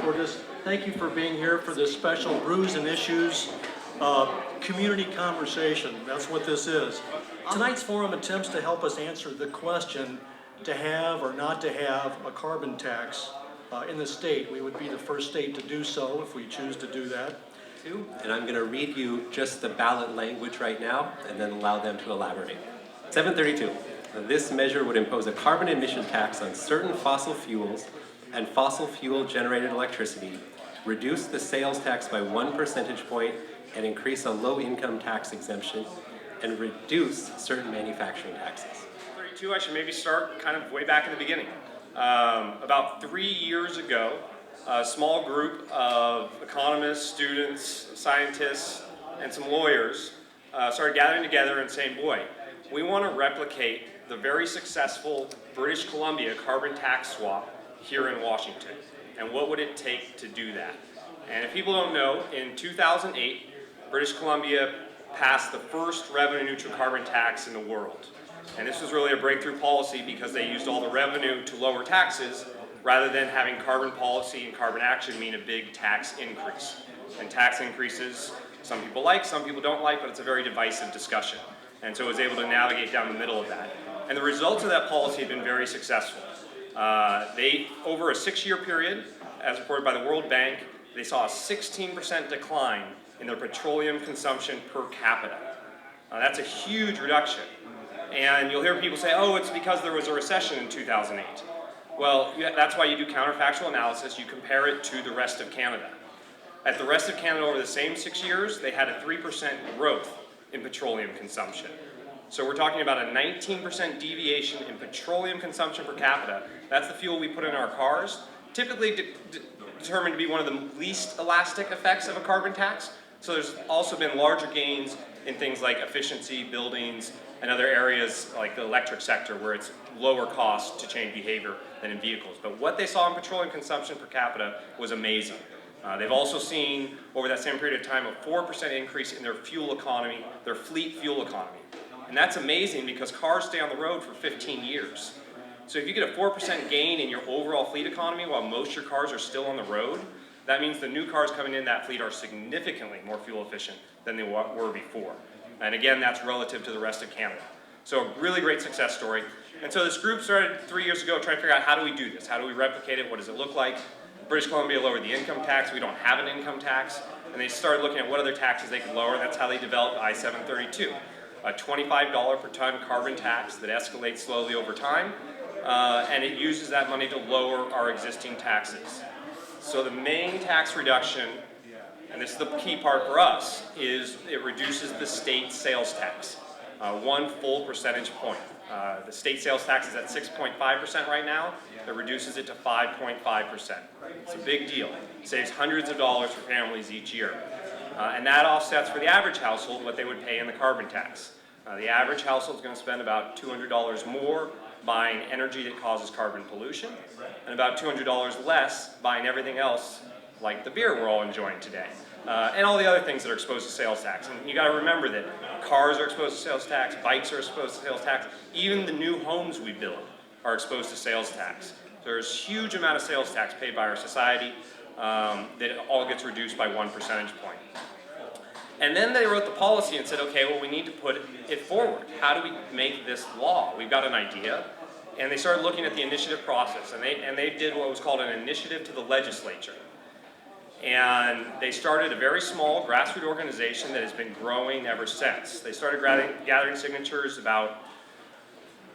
Cordes. Thank you for being here for this special Brews and Issues community conversation. That's what this is. Tonight's forum attempts to help us answer the question to have or not to have a carbon tax in the state. We would be the first state to do so if we choose to do that. And I'm going to read you just the ballot language right now and then allow them to elaborate. 732. This measure would impose a carbon emission tax on certain fossil fuels and fossil fuel generated electricity, reduce the sales tax by 1 percentage point and increase a low income tax exemption, and reduce certain manufacturing taxes. 32, I should maybe start kind of way back in the beginning. About 3 years ago, a small group of economists, students, scientists, and some lawyers started gathering together and saying, boy, we want to replicate the very successful British Columbia carbon tax swap here in Washington. And what would it take to do that? And if people don't know, in 2008, British Columbia passed the first revenue neutral carbon tax in the world. And this was really a breakthrough policy because they used all the revenue to lower taxes rather than having carbon policy and carbon action mean a big tax increase. And tax increases, some people like, some people don't like, but it's a very divisive discussion. And so it was able to navigate down the middle of that. And the results of that policy have been very successful. Over a 6-year period, as reported by the World Bank, they saw a 16% decline in their petroleum consumption per capita. That's a huge reduction. And you'll hear people say, oh, it's because there was a recession in 2008. Well, that's why you do counterfactual analysis. You compare it to the rest of Canada. At the rest of Canada over the same 6 years, they had a 3% growth in petroleum consumption. So we're talking about a 19% deviation in petroleum consumption per capita. That's the fuel we put in our cars, typically determined to be one of the least elastic effects of a carbon tax. So there's also been larger gains in things like efficiency, buildings, and other areas like the electric sector where it's lower cost to change behavior than in vehicles. But what they saw in petroleum consumption per capita was amazing. They've also seen over that same period of time a 4% increase in their fuel economy, their fleet fuel economy. And that's amazing because cars stay on the road for 15 years. So if you get a 4% gain in your overall fleet economy while most of your cars are still on the road, that means the new cars coming in that fleet are significantly more fuel efficient than they were before. And again, that's relative to the rest of Canada. So a really great success story. And so this group started 3 years ago trying to figure out how do we do this? How do we replicate it? What does it look like? British Columbia lowered the income tax. We don't have an income tax. And they started looking at what other taxes they could lower. And that's how they developed I-732, a $25 per ton carbon tax that escalates slowly over time. And it uses that money to lower our existing taxes. So the main tax reduction, and this is the key part for us, is it reduces the state sales tax, 1 full percentage point. The state sales tax is at 6.5% right now. It reduces it to 5.5%. It's a big deal. It saves hundreds of dollars for families each year. And that offsets for the average household what they would pay in the carbon tax. The average household is going to spend about $200 more buying energy that causes carbon pollution, and about $200 less buying everything else like the beer we're all enjoying today. And all the other things that are exposed to sales tax. And you got to remember that cars are exposed to sales tax, bikes are exposed to sales tax, even the new homes we build are exposed to sales tax. So there's a huge amount of sales tax paid by our society that all gets reduced by 1 percentage point. And then they wrote the policy and said, okay, well, we need to put it forward. How do we make this law? We've got an idea. And they started looking at the initiative process. And they did what was called an initiative to the legislature. And they started a very small grassroots organization that has been growing ever since. They started gathering signatures about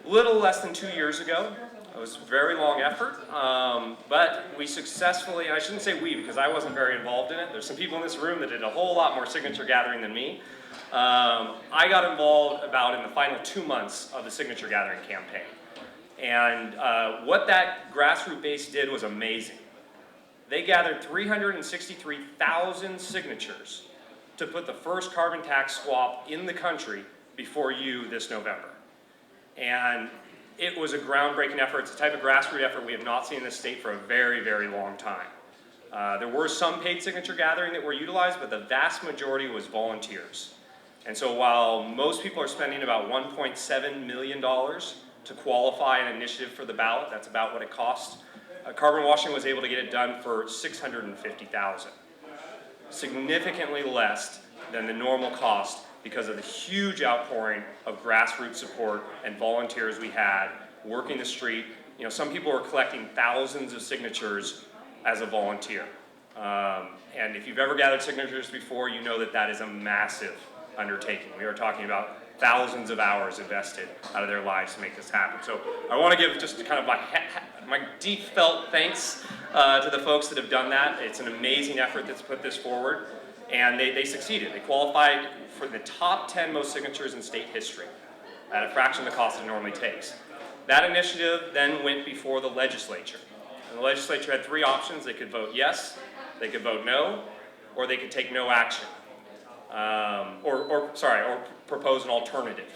a little less than 2 years ago. It was a very long effort, but we successfully, and I shouldn't say we because I wasn't very involved in it. There's some people in this room that did a whole lot more signature gathering than me. I got involved about in the final 2 months of the signature gathering campaign. And what that grassroots base did was amazing. They gathered 363,000 signatures to put the first carbon tax swap in the country before you this November. And it was a groundbreaking effort. It's a type of grassroots effort we have not seen in this state for a very, very long time. There were some paid signature gathering that were utilized, but the vast majority was volunteers. And so while most people are spending about $1.7 million to qualify an initiative for the ballot, that's about what it costs Carbon Washington was able to get it done for $650,000. Significantly less than the normal cost because of the huge outpouring of grassroots support and volunteers we had working the street. You know, some people were collecting thousands of signatures as a volunteer. And if you've ever gathered signatures before, you know that that is a massive undertaking. We are talking about thousands of hours invested out of their lives to make this happen. So I want to give just kind of my deep felt thanks to the folks that have done that. It's an amazing effort that's put this forward, and they succeeded. They qualified for the top 10 most signatures in state history at a fraction of the cost it normally takes. That initiative then went before the legislature. And the legislature had three options. They could vote yes, they could vote no, or they could take no action. Or propose an alternative.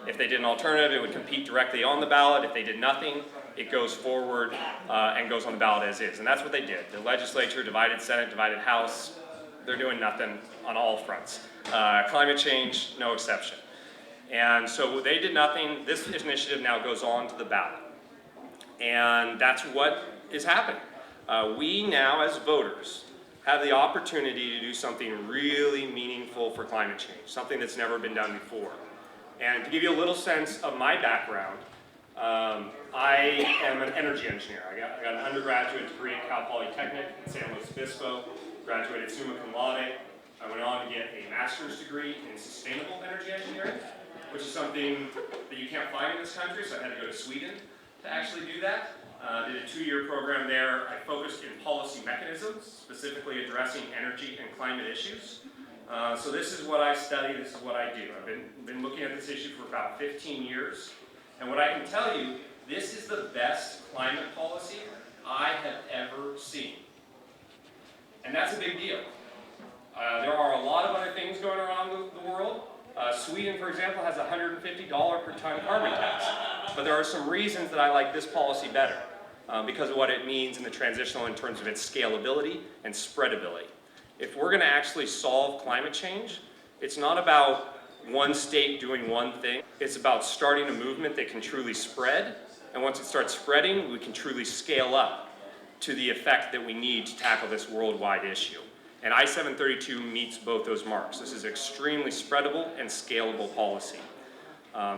If they did an alternative, it would compete directly on the ballot. If they did nothing, it goes forward and goes on the ballot as is. And that's what they did. The legislature divided Senate, divided House. They're doing nothing on all fronts. Climate change, no exception. And so they did nothing. This initiative now goes on to the ballot. And that's what is happening. We now, as voters, have the opportunity to do something really meaningful for climate change, something that's never been done before. And to give you a little sense of my background, I am an energy engineer. I got an undergraduate degree at Cal Polytechnic in San Luis Obispo, graduated summa cum laude. I went on to get a master's degree in sustainable energy engineering, which is something that you can't find in this country, so I had to go to Sweden to actually do that. Did a 2-year program there. I focused in policy mechanisms, specifically addressing energy and climate issues. So this is what I study, this is what I do. I've been looking at this issue for about 15 years. And what I can tell you, this is the best climate policy I have ever seen. And that's a big deal. There are a lot of other things going around the world. Sweden, for example, has a $150 per ton carbon tax. But there are some reasons that I like this policy better because of what it means in the transitional in terms of its scalability and spreadability. If we're going to actually solve climate change, it's not about one state doing one thing. It's about starting a movement that can truly spread. And once it starts spreading, we can truly scale up to the effect that we need to tackle this worldwide issue. And I-732 meets both those marks. This is extremely spreadable and scalable policy.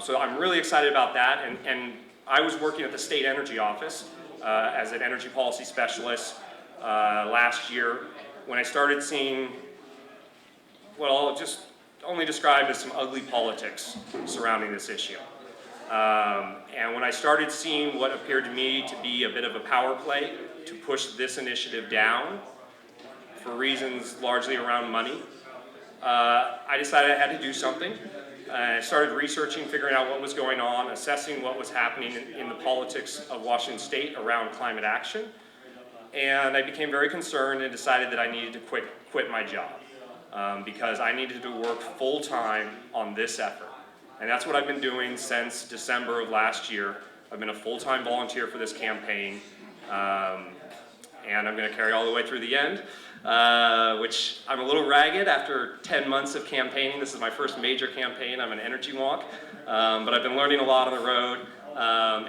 So I'm really excited about that. And I was working at the state energy office as an energy policy specialist last year when I started seeing what I'll just only describe as some ugly politics surrounding this issue. And when I started seeing what appeared to me to be a bit of a power play to push this initiative down for reasons largely around money, I decided I had to do something. I started researching, figuring out what was going on, assessing what was happening in the politics of Washington State around climate action. And I became very concerned and decided that I needed to quit my job because I needed to work full-time on this effort. And that's what I've been doing since December of last year. I've been a full-time volunteer for this campaign, and I'm going to carry all the way through the end, which I'm a little ragged after 10 months of campaigning. This is my first major campaign. I'm an energy wonk, but I've been learning a lot on the road,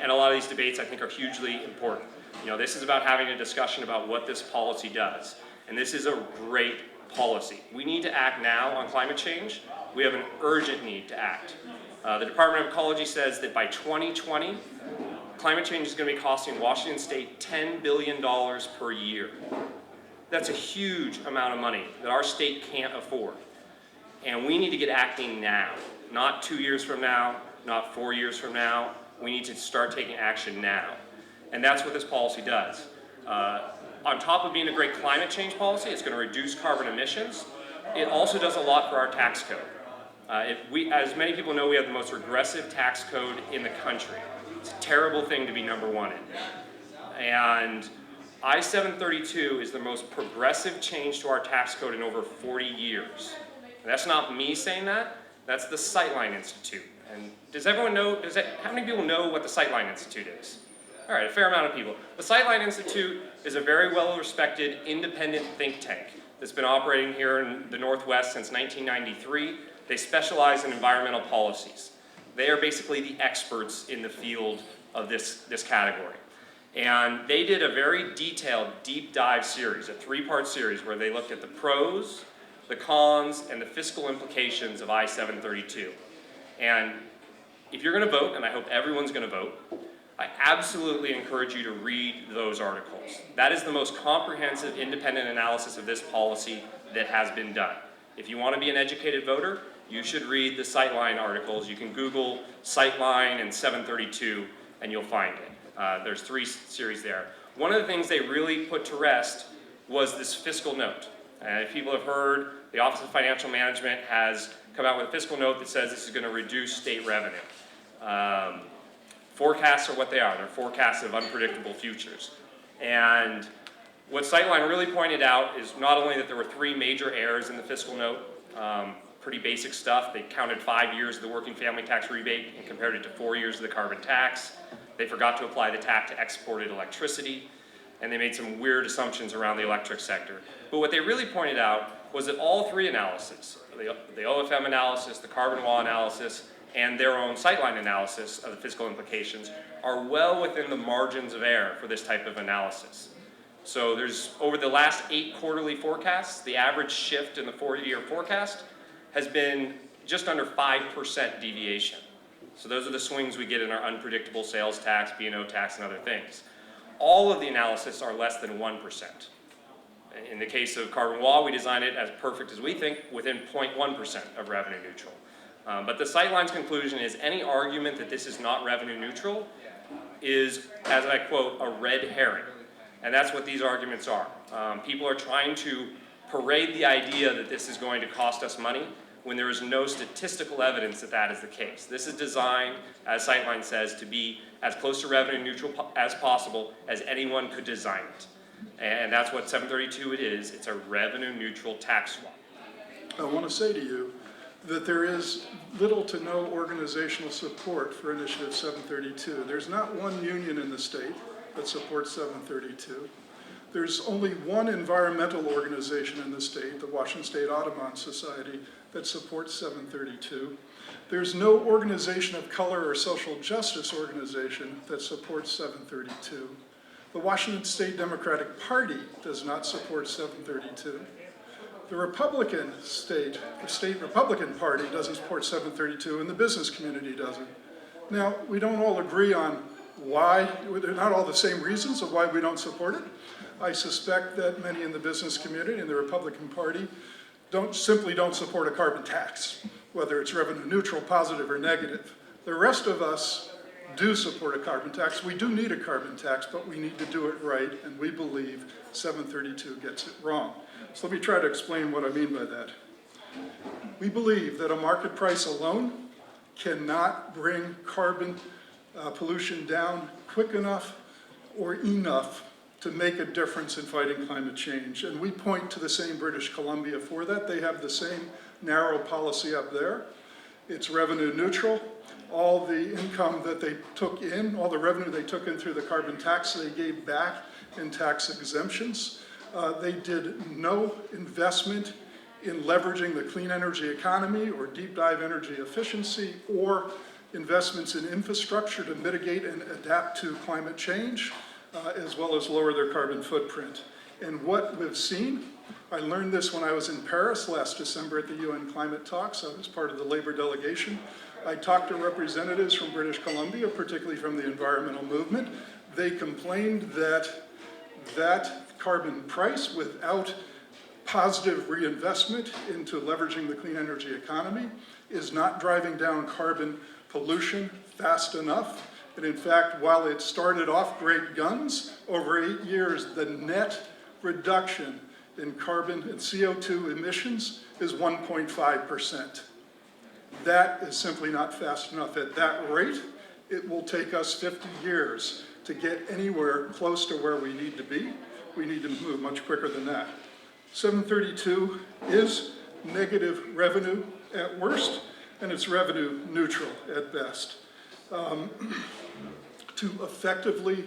and a lot of these debates I think are hugely important. You know, this is about having a discussion about what this policy does, and this is a great policy. We need to act now on climate change. We have an urgent need to act. The Department of Ecology says that by 2020, climate change is going to be costing Washington State $10 billion per year. That's a huge amount of money that our state can't afford. And we need to get acting now, not 2 years from now, not 4 years from now. We need to start taking action now. And that's what this policy does. On top of being a great climate change policy, it's going to reduce carbon emissions. It also does a lot for our tax code. As many people know, we have the most regressive tax code in the country. It's a terrible thing to be number one in. And I-732 is the most progressive change to our tax code in over 40 years. And that's not me saying that, that's the Sightline Institute. And does everyone know, how many people know what the Sightline Institute is? All right, a fair amount of people. The Sightline Institute is a very well-respected independent think tank that's been operating here in the Northwest since 1993. They specialize in environmental policies. They are basically the experts in the field of this category. And they did a very detailed, deep dive series, a 3-part series where they looked at the pros, the cons, and the fiscal implications of I-732. And if you're gonna vote, and I hope everyone's gonna vote, I absolutely encourage you to read those articles. That is the most comprehensive, independent analysis of this policy that has been done. If you wanna be an educated voter, you should read the Sightline articles. You can Google Sightline and 732 and you'll find it. There's 3 series there. One of the things they really put to rest was this fiscal note. And if people have heard, the Office of Financial Management has come out with a fiscal note that says this is gonna reduce state revenue. Forecasts are what they are. They're forecasts of unpredictable futures. And what Sightline really pointed out is not only that there were 3 major errors in the fiscal note, pretty basic stuff. They counted 5 years of the working family tax rebate and compared it to 4 years of the carbon tax. They forgot to apply the tax to exported electricity, and they made some weird assumptions around the electric sector. But what they really pointed out was that all 3 analyses, the OFM analysis, the carbon law analysis, and their own Sightline analysis of the fiscal implications are well within the margins of error for this type of analysis. So there's, over the last 8 quarterly forecasts, the average shift in the 4-year forecast has been just under 5% deviation. So those are the swings we get in our unpredictable sales tax, B&O tax, and other things. All of the analysis are less than 1%. In the case of carbon law, we designed it as perfect as we think, within 0.1% of revenue neutral. But the Sightline's conclusion is any argument that this is not revenue neutral is, as I quote, a red herring. And that's what these arguments are. People are trying to parade the idea that this is going to cost us money when there is no statistical evidence that that is the case. This is designed, as Sightline says, to be as close to revenue neutral as possible as anyone could design it. And that's what 732 it is. It's a revenue neutral tax law. I want to say to you that there is little to no organizational support for Initiative 732. There's not one union in the state that supports 732. There's only one environmental organization in the state, the Washington State Audubon Society, that supports 732. There's no organization of color or social justice organization that supports 732. The Washington State Democratic Party does not support 732. The state Republican Party doesn't support 732, and the business community doesn't. Now, we don't all agree on why, they're not all the same reasons of why we don't support it. I suspect that many in the business community and the Republican Party simply don't support a carbon tax, whether it's revenue neutral, positive, or negative. The rest of us do support a carbon tax. We do need a carbon tax, but we need to do it right, and we believe 732 gets it wrong. So let me try to explain what I mean by that. We believe that a market price alone cannot bring carbon pollution down quick enough or enough to make a difference in fighting climate change. And we point to the same British Columbia for that. They have the same narrow policy up there. It's revenue neutral. All the income that they took in, all the revenue they took in through the carbon tax, they gave back in tax exemptions. They did no investment in leveraging the clean energy economy or deep dive energy efficiency or investments in infrastructure to mitigate and adapt to climate change, as well as lower their carbon footprint. And what we've seen, I learned this when I was in Paris last December at the UN climate talks. I was part of the labor delegation. I talked to representatives from British Columbia, particularly from the environmental movement. They complained that that carbon price without positive reinvestment into leveraging the clean energy economy is not driving down carbon pollution fast enough. And in fact, while it started off great guns, over 8 years, the net reduction in carbon and CO2 emissions is 1.5%. That is simply not fast enough. At that rate, it will take us 50 years to get anywhere close to where we need to be. We need to move much quicker than that. 732 is negative revenue at worst, and it's revenue neutral at best. To effectively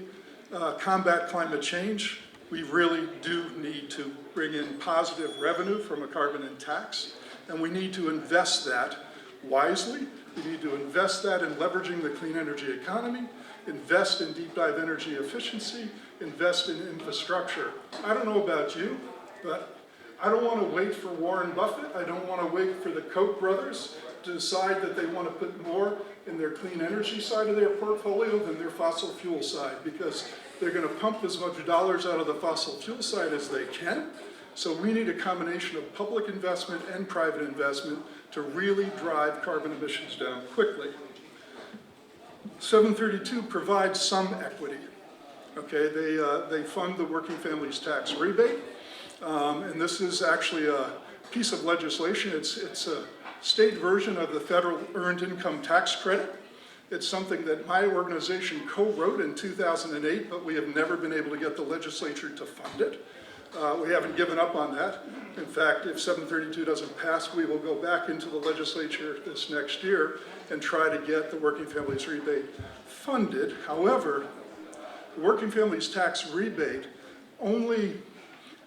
combat climate change, we really do need to bring in positive revenue from a carbon and tax, and we need to invest that wisely. We need to invest that in leveraging the clean energy economy, invest in deep dive energy efficiency, invest in infrastructure. I don't know about you, but I don't want to wait for Warren Buffett. I don't want to wait for the Koch brothers to decide that they want to put more in their clean energy side of their portfolio than their fossil fuel side, because they're going to pump as much dollars out of the fossil fuel side as they can. So we need a combination of public investment and private investment to really drive carbon emissions down quickly. 732 provides some equity. Okay, they fund the working families tax rebate, and this is actually a piece of legislation. It's a state version of the federal earned income tax credit. It's something that my organization co-wrote in 2008, but we have never been able to get the legislature to fund it. We haven't given up on that. In fact, if 732 doesn't pass, we will go back into the legislature this next year and try to get the working families rebate funded. However, the working families tax rebate only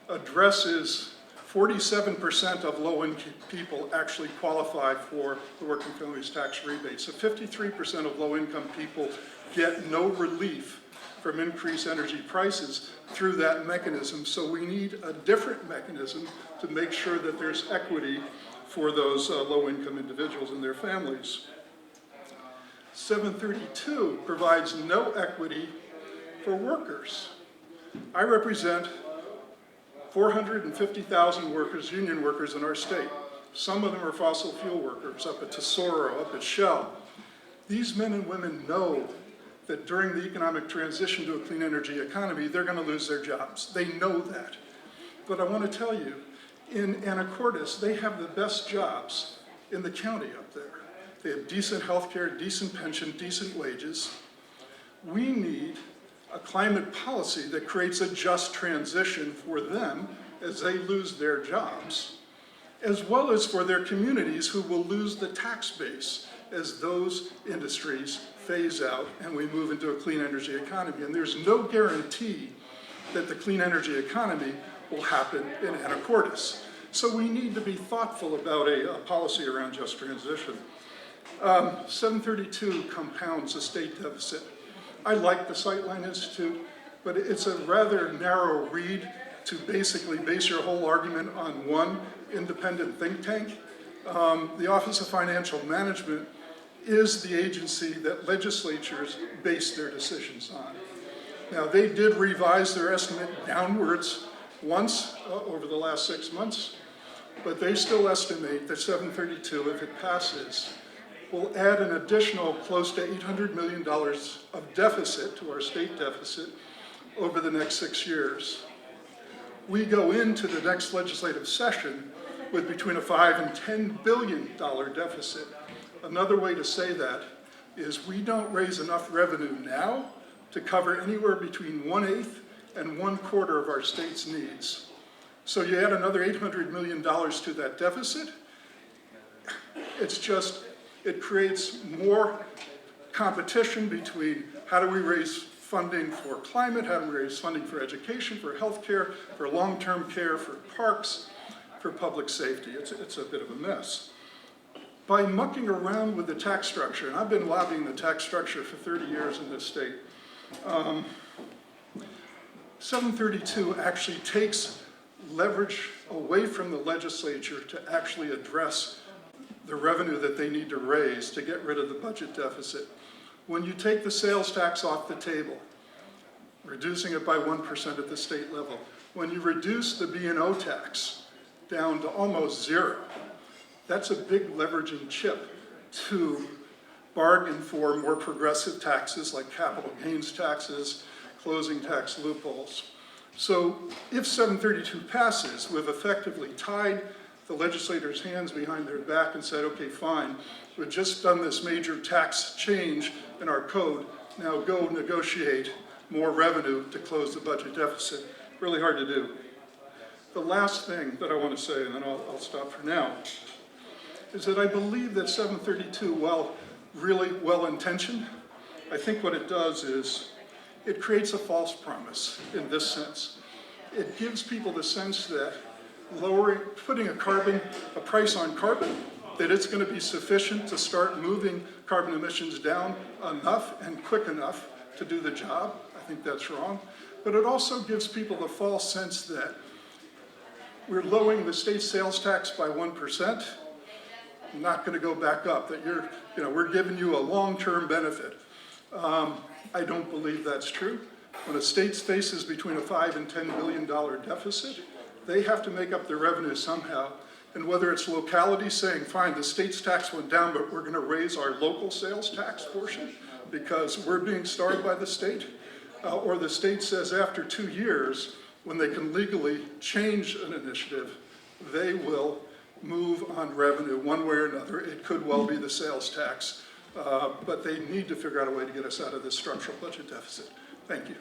addresses 47% of low-income people actually qualify for the working families tax rebate. So 53% of low-income people get no relief from increased energy prices through that mechanism. So we need a different mechanism to make sure that there's equity for those low-income individuals and their families. 732 provides no equity for workers. I represent 450,000 workers, union workers in our state. Some of them are fossil fuel workers up at Tesoro, up at Shell. These men and women know that during the economic transition to a clean energy economy, they're going to lose their jobs. They know that. But I want to tell you, in Anacortes, they have the best jobs in the county up there. They have decent health care, decent pension, decent wages. We need a climate policy that creates a just transition for them as they lose their jobs, as well as for their communities who will lose the tax base as those industries phase out and we move into a clean energy economy. And there's no guarantee that the clean energy economy will happen in Anacortes. So we need to be thoughtful about a policy around just transition. 732 compounds the state deficit. I like the Sightline Institute, but it's a rather narrow read to basically base your whole argument on one independent think tank. The Office of Financial Management is the agency that legislatures base their decisions on. Now, they did revise their estimate downwards once over the last 6 months, but they still estimate that 732, if it passes, will add an additional close to $800 million of deficit to our state deficit over the next 6 years. We go into the next legislative session with between a $5 and $10 billion deficit. Another way to say that is we don't raise enough revenue now to cover anywhere between 1/8 and 1/4 of our state's needs. So you add another $800 million to that deficit, it creates more competition between how do we raise funding for climate, how do we raise funding for education, for healthcare, for long-term care, for parks, for public safety. It's a bit of a mess. By mucking around with the tax structure, and I've been lobbying the tax structure for 30 years in this state, 732 actually takes leverage away from the legislature to actually address the revenue that they need to raise to get rid of the budget deficit. When you take the sales tax off the table, reducing it by 1% at the state level, when you reduce the B&O tax down to almost zero, that's a big leveraging chip to bargain for more progressive taxes like capital gains taxes, closing tax loopholes. So if 732 passes, we've effectively tied the legislators' hands behind their back and said, okay, fine, we've just done this major tax change in our code, now go negotiate more revenue to close the budget deficit. Really hard to do. The last thing that I want to say, and then I'll stop for now, is that I believe that 732, while really well-intentioned, I think what it does is it creates a false promise in this sense. It gives people the sense that putting a price on carbon, that it's going to be sufficient to start moving carbon emissions down enough and quick enough to do the job. I think that's wrong. But it also gives people the false sense that we're lowering the state sales tax by 1%, not going to go back up, that we're giving you a long-term benefit. I don't believe that's true. When a state faces between a $5 and $10 billion deficit, they have to make up their revenue somehow. And whether it's localities saying, fine, the state's tax went down, but we're going to raise our local sales tax portion because we're being starved by the state, or the state says after 2 years, when they can legally change an initiative, they will move on revenue one way or another. It could well be the sales tax, but they need to figure out a way to get us out of this structural budget deficit. Thank you.